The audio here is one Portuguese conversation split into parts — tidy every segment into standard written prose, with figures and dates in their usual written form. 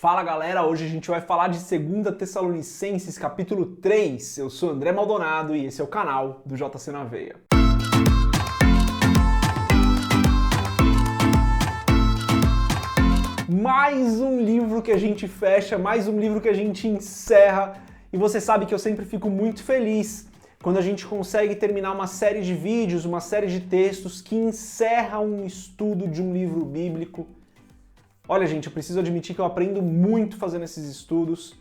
Fala galera, hoje a gente vai falar de 2 Tessalonicenses capítulo 3. Eu sou André Maldonado e esse é o canal do JC na Veia. Mais um livro que a gente fecha, mais um livro que a gente encerra, e você sabe que eu sempre fico muito feliz quando a gente consegue terminar uma série de vídeos, uma série de textos que encerra um estudo de um livro bíblico. Olha, gente, eu preciso admitir que eu aprendo muito fazendo esses estudos,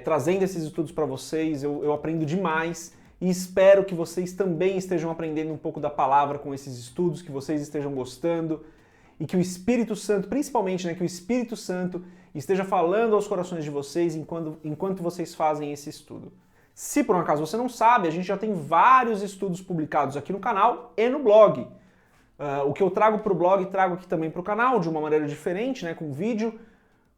trazendo esses estudos para vocês, eu aprendo demais e espero que vocês também estejam aprendendo um pouco da palavra com esses estudos, que vocês estejam gostando e que o Espírito Santo, principalmente, que o Espírito Santo esteja falando aos corações de vocês enquanto vocês fazem esse estudo. Se por um acaso você não sabe, a gente já tem vários estudos publicados aqui no canal e no blog. O que eu trago para o blog, trago aqui também para o canal, de uma maneira diferente, com vídeo,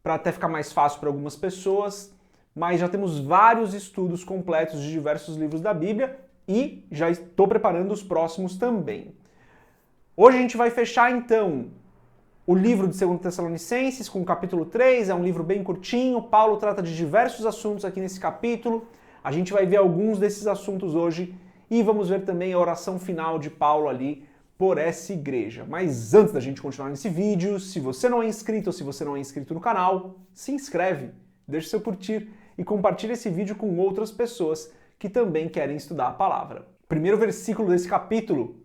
para até ficar mais fácil para algumas pessoas, mas já temos vários estudos completos de diversos livros da Bíblia e já estou preparando os próximos também. Hoje a gente vai fechar, então, o livro de 2 Tessalonicenses com o capítulo 3, é um livro bem curtinho, Paulo trata de diversos assuntos aqui nesse capítulo, a gente vai ver alguns desses assuntos hoje e vamos ver também a oração final de Paulo ali, por essa igreja. Mas antes da gente continuar nesse vídeo, se você não é inscrito ou se você não é inscrito no canal, se inscreve, deixa seu curtir e compartilha esse vídeo com outras pessoas que também querem estudar a palavra. O primeiro versículo desse capítulo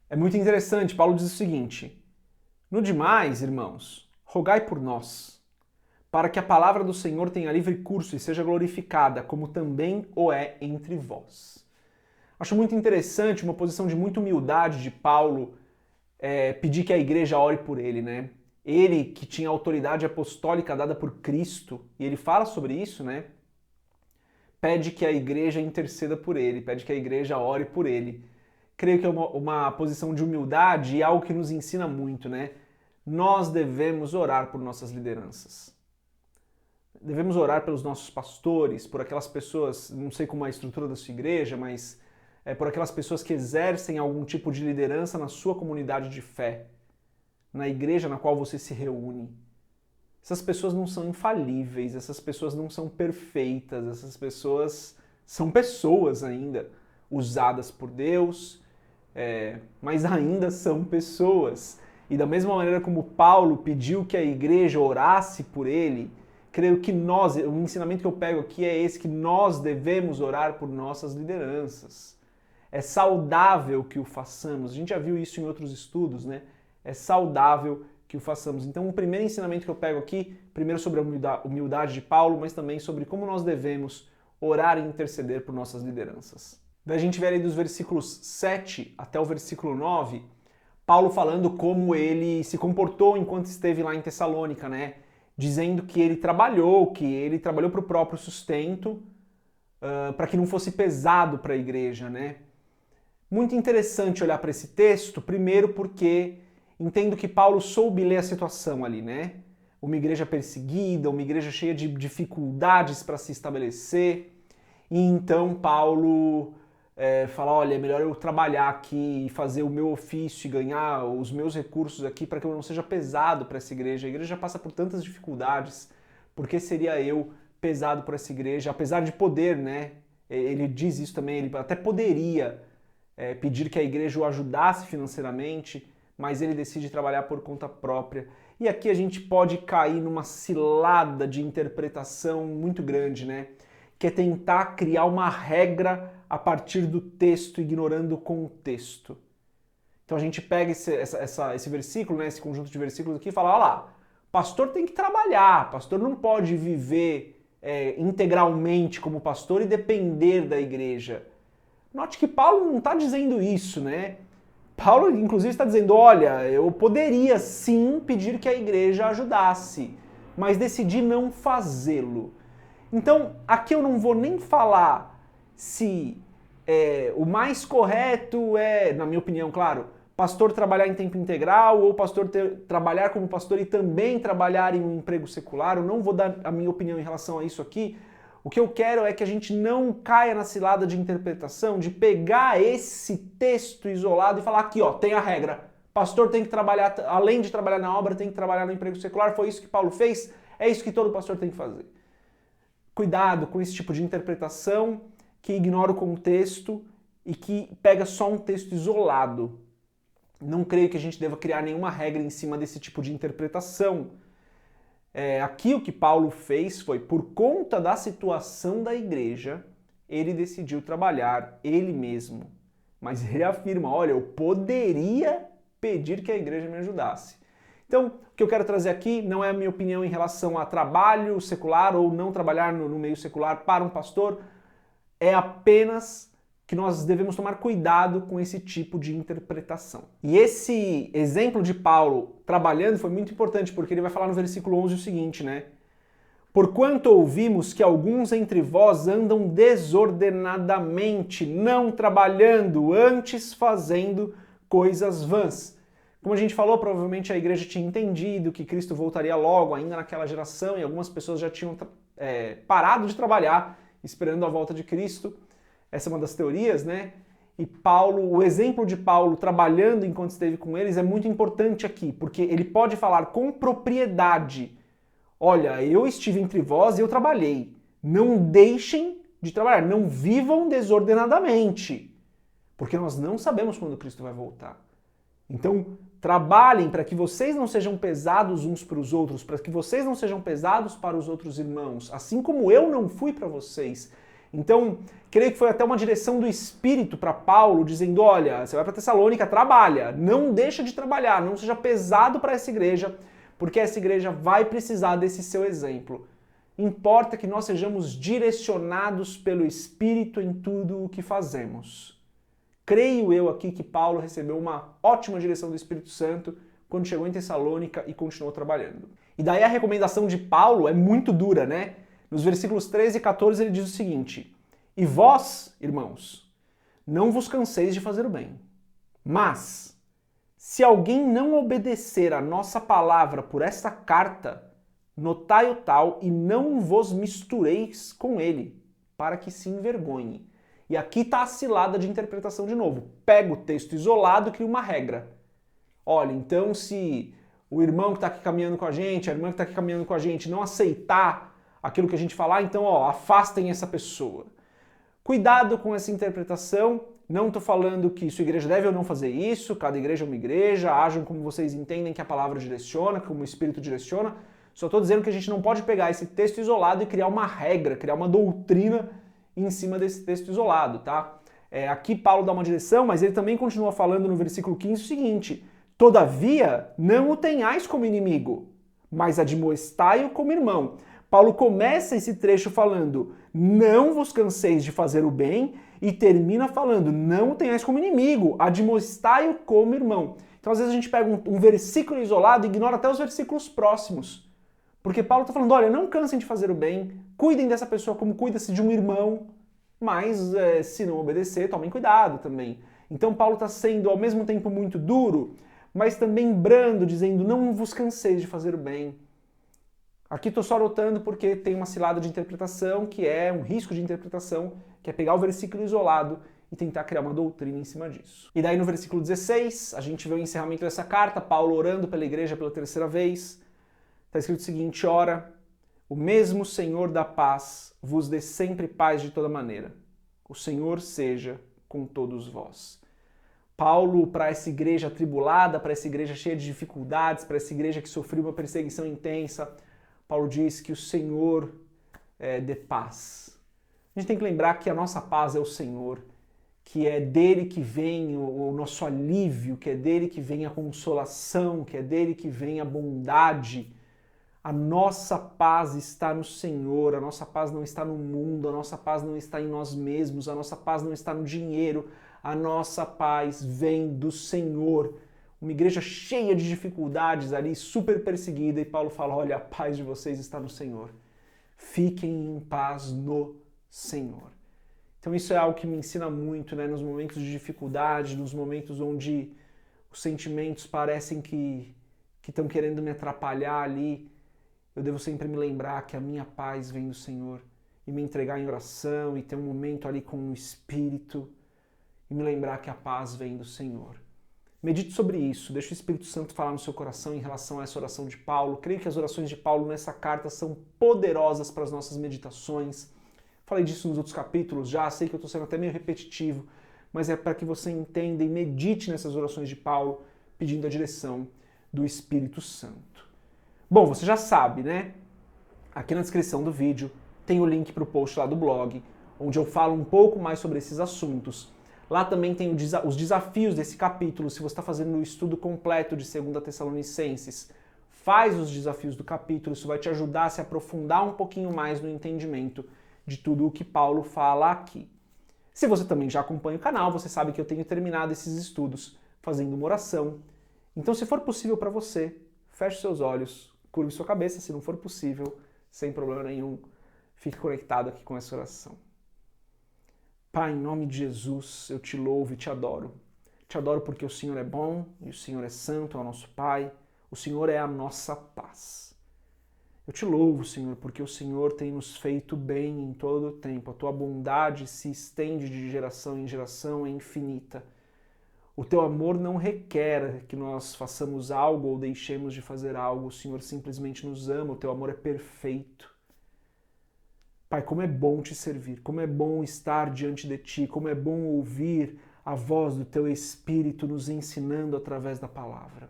é muito interessante. Paulo diz o seguinte: no demais, irmãos, rogai por nós, para que a palavra do Senhor tenha livre curso e seja glorificada, como também o é entre vós. Acho muito interessante, uma posição de muita humildade de Paulo, pedir que a igreja ore por ele, Ele que tinha a autoridade apostólica dada por Cristo, e ele fala sobre isso, Pede que a igreja interceda por ele, pede que a igreja ore por ele. Creio que é uma posição de humildade e algo que nos ensina muito, Nós devemos orar por nossas lideranças. Devemos orar pelos nossos pastores, por aquelas pessoas, não sei como é a estrutura da sua igreja, mas por aquelas pessoas que exercem algum tipo de liderança na sua comunidade de fé, na igreja na qual você se reúne. Essas pessoas não são infalíveis, essas pessoas não são perfeitas, essas pessoas são pessoas ainda, usadas por Deus, mas ainda são pessoas. E da mesma maneira como Paulo pediu que a igreja orasse por ele, creio que o ensinamento que eu pego aqui é esse, que nós devemos orar por nossas lideranças. É saudável que o façamos. A gente já viu isso em outros estudos, É saudável que o façamos. Então, o primeiro ensinamento que eu pego aqui, primeiro sobre a humildade de Paulo, mas também sobre como nós devemos orar e interceder por nossas lideranças. Daí a gente vê ali dos versículos 7 até o versículo 9, Paulo falando como ele se comportou enquanto esteve lá em Tessalônica, Dizendo que ele trabalhou para o próprio sustento, para que não fosse pesado para a igreja, Muito interessante olhar para esse texto, primeiro porque entendo que Paulo soube ler a situação ali, Uma igreja perseguida, uma igreja cheia de dificuldades para se estabelecer, e então Paulo fala, olha, é melhor eu trabalhar aqui e fazer o meu ofício e ganhar os meus recursos aqui para que eu não seja pesado para essa igreja. A igreja passa por tantas dificuldades, por que seria eu pesado por essa igreja? Apesar de poder, Ele diz isso também, ele até poderia pedir que a igreja o ajudasse financeiramente, mas ele decide trabalhar por conta própria. E aqui a gente pode cair numa cilada de interpretação muito grande, Que é tentar criar uma regra a partir do texto, ignorando o contexto. Então a gente pega esse versículo, esse conjunto de versículos aqui e fala, olha lá, pastor tem que trabalhar, pastor não pode viver integralmente como pastor e depender da igreja. Note que Paulo não está dizendo isso, Paulo, inclusive, está dizendo, olha, eu poderia sim pedir que a igreja ajudasse, mas decidi não fazê-lo. Então, aqui eu não vou nem falar se o mais correto é, na minha opinião, claro, pastor trabalhar em tempo integral ou pastor trabalhar como pastor e também trabalhar em um emprego secular. Eu não vou dar a minha opinião em relação a isso aqui. O que eu quero é que a gente não caia na cilada de interpretação, de pegar esse texto isolado e falar aqui, tem a regra. Pastor tem que trabalhar, além de trabalhar na obra, tem que trabalhar no emprego secular. Foi isso que Paulo fez? É isso que todo pastor tem que fazer. Cuidado com esse tipo de interpretação que ignora o contexto e que pega só um texto isolado. Não creio que a gente deva criar nenhuma regra em cima desse tipo de interpretação. Aqui o que Paulo fez foi, por conta da situação da igreja, ele decidiu trabalhar ele mesmo. Mas ele afirma, olha, eu poderia pedir que a igreja me ajudasse. Então, o que eu quero trazer aqui não é a minha opinião em relação a trabalho secular ou não trabalhar no meio secular para um pastor, é apenas que nós devemos tomar cuidado com esse tipo de interpretação. E esse exemplo de Paulo trabalhando foi muito importante, porque ele vai falar no versículo 11 o seguinte, né? Porquanto ouvimos que alguns entre vós andam desordenadamente, não trabalhando, antes fazendo coisas vãs. Como a gente falou, provavelmente a igreja tinha entendido que Cristo voltaria logo, ainda naquela geração, e algumas pessoas já tinham parado de trabalhar, esperando a volta de Cristo. Essa é uma das teorias, né? E Paulo, o exemplo de Paulo trabalhando enquanto esteve com eles é muito importante aqui, porque ele pode falar com propriedade: olha, eu estive entre vós e eu trabalhei. Não deixem de trabalhar, não vivam desordenadamente, porque nós não sabemos quando Cristo vai voltar. Então, trabalhem para que vocês não sejam pesados uns para os outros, para que vocês não sejam pesados para os outros irmãos, assim como eu não fui para vocês. Então, creio que foi até uma direção do Espírito para Paulo, dizendo, olha, você vai para Tessalônica, trabalha, não deixa de trabalhar, não seja pesado para essa igreja, porque essa igreja vai precisar desse seu exemplo. Importa que nós sejamos direcionados pelo Espírito em tudo o que fazemos. Creio eu aqui que Paulo recebeu uma ótima direção do Espírito Santo quando chegou em Tessalônica e continuou trabalhando. E daí a recomendação de Paulo é muito dura, né? Nos versículos 13 e 14 ele diz o seguinte: e vós, irmãos, não vos canseis de fazer o bem, mas se alguém não obedecer a nossa palavra por esta carta, notai o tal e não vos mistureis com ele, para que se envergonhe. E aqui está a cilada de interpretação de novo. Pega o texto isolado e cria uma regra. Olha, então se o irmão que está aqui caminhando com a gente, a irmã que está aqui caminhando com a gente não aceitar aquilo que a gente falar, então afastem essa pessoa. Cuidado com essa interpretação. Não estou falando que sua igreja deve ou não fazer isso, cada igreja é uma igreja, ajam como vocês entendem que a palavra direciona, como o Espírito direciona. Só estou dizendo que a gente não pode pegar esse texto isolado e criar uma regra, criar uma doutrina em cima desse texto isolado, tá? Aqui Paulo dá uma direção, mas ele também continua falando no versículo 15 o seguinte: todavia, não o tenhais como inimigo, mas admoestai-o como irmão. Paulo começa esse trecho falando, não vos canseis de fazer o bem, e termina falando, não o tenhais como inimigo, admoestai-o como irmão. Então às vezes a gente pega um versículo isolado e ignora até os versículos próximos. Porque Paulo está falando, olha, não cansem de fazer o bem, cuidem dessa pessoa como cuida-se de um irmão, mas se não obedecer, tomem cuidado também. Então Paulo está sendo ao mesmo tempo muito duro, mas também brando, dizendo, não vos canseis de fazer o bem. Aqui estou só anotando porque tem uma cilada de interpretação, que é um risco de interpretação, que é pegar o versículo isolado e tentar criar uma doutrina em cima disso. E daí no versículo 16, a gente vê o encerramento dessa carta, Paulo orando pela igreja pela terceira vez. Está escrito o seguinte: ora, o mesmo Senhor da paz vos dê sempre paz de toda maneira. O Senhor seja com todos vós. Paulo, para essa igreja atribulada, para essa igreja cheia de dificuldades, para essa igreja que sofreu uma perseguição intensa, Paulo diz que o Senhor dê paz. A gente tem que lembrar que a nossa paz é o Senhor, que é dele que vem o nosso alívio, que é dele que vem a consolação, que é dele que vem a bondade. A nossa paz está no Senhor, a nossa paz não está no mundo, a nossa paz não está em nós mesmos, a nossa paz não está no dinheiro, a nossa paz vem do Senhor. Uma igreja cheia de dificuldades ali, super perseguida, e Paulo fala, olha, a paz de vocês está no Senhor. Fiquem em paz no Senhor. Então isso é algo que me ensina muito, né? Nos momentos de dificuldade, nos momentos onde os sentimentos parecem que estão querendo me atrapalhar ali, eu devo sempre me lembrar que a minha paz vem do Senhor e me entregar em oração e ter um momento ali com o Espírito e me lembrar que a paz vem do Senhor. Medite sobre isso, deixe o Espírito Santo falar no seu coração em relação a essa oração de Paulo. Creio que as orações de Paulo nessa carta são poderosas para as nossas meditações. Falei disso nos outros capítulos já, sei que eu estou sendo até meio repetitivo, mas é para que você entenda e medite nessas orações de Paulo, pedindo a direção do Espírito Santo. Bom, você já sabe, né? Aqui na descrição do vídeo tem o link para o post lá do blog, onde eu falo um pouco mais sobre esses assuntos. Lá também tem os desafios desse capítulo. Se você está fazendo o estudo completo de 2 Tessalonicenses, faz os desafios do capítulo, isso vai te ajudar a se aprofundar um pouquinho mais no entendimento de tudo o que Paulo fala aqui. Se você também já acompanha o canal, você sabe que eu tenho terminado esses estudos fazendo uma oração. Então, se for possível para você, feche seus olhos, curve sua cabeça, se não for possível, sem problema nenhum, fique conectado aqui com essa oração. Pai, em nome de Jesus, eu te louvo e te adoro. Te adoro porque o Senhor é bom e o Senhor é santo, é o nosso Pai. O Senhor é a nossa paz. Eu te louvo, Senhor, porque o Senhor tem nos feito bem em todo o tempo. A tua bondade se estende de geração em geração, é infinita. O teu amor não requer que nós façamos algo ou deixemos de fazer algo. O Senhor simplesmente nos ama, o teu amor é perfeito. Pai, como é bom te servir, como é bom estar diante de ti, como é bom ouvir a voz do teu Espírito nos ensinando através da palavra.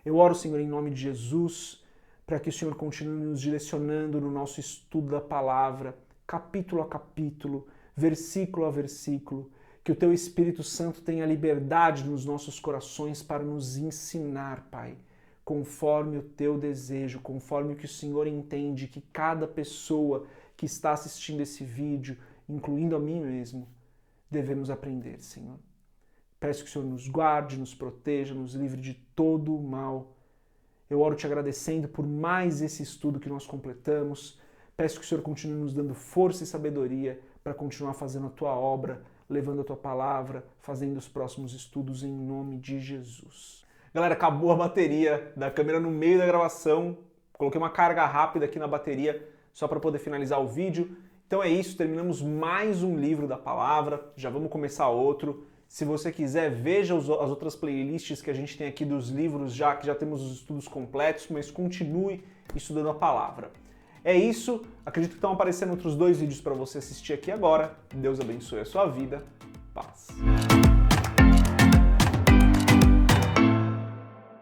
Eu oro, Senhor, em nome de Jesus, para que o Senhor continue nos direcionando no nosso estudo da palavra, capítulo a capítulo, versículo a versículo, que o teu Espírito Santo tenha liberdade nos nossos corações para nos ensinar, Pai, conforme o teu desejo, conforme o que o Senhor entende que cada pessoa que está assistindo esse vídeo, incluindo a mim mesmo, devemos aprender, Senhor. Peço que o Senhor nos guarde, nos proteja, nos livre de todo o mal. Eu oro te agradecendo por mais esse estudo que nós completamos. Peço que o Senhor continue nos dando força e sabedoria para continuar fazendo a tua obra, levando a tua palavra, fazendo os próximos estudos em nome de Jesus. Galera, acabou a bateria da câmera no meio da gravação. Coloquei uma carga rápida aqui na bateria só para poder finalizar o vídeo. Então é isso, terminamos mais um livro da palavra, já vamos começar outro. Se você quiser, veja as outras playlists que a gente tem aqui dos livros, já que já temos os estudos completos, mas continue estudando a palavra. É isso, acredito que estão aparecendo outros 2 vídeos para você assistir aqui agora. Deus abençoe a sua vida. Paz.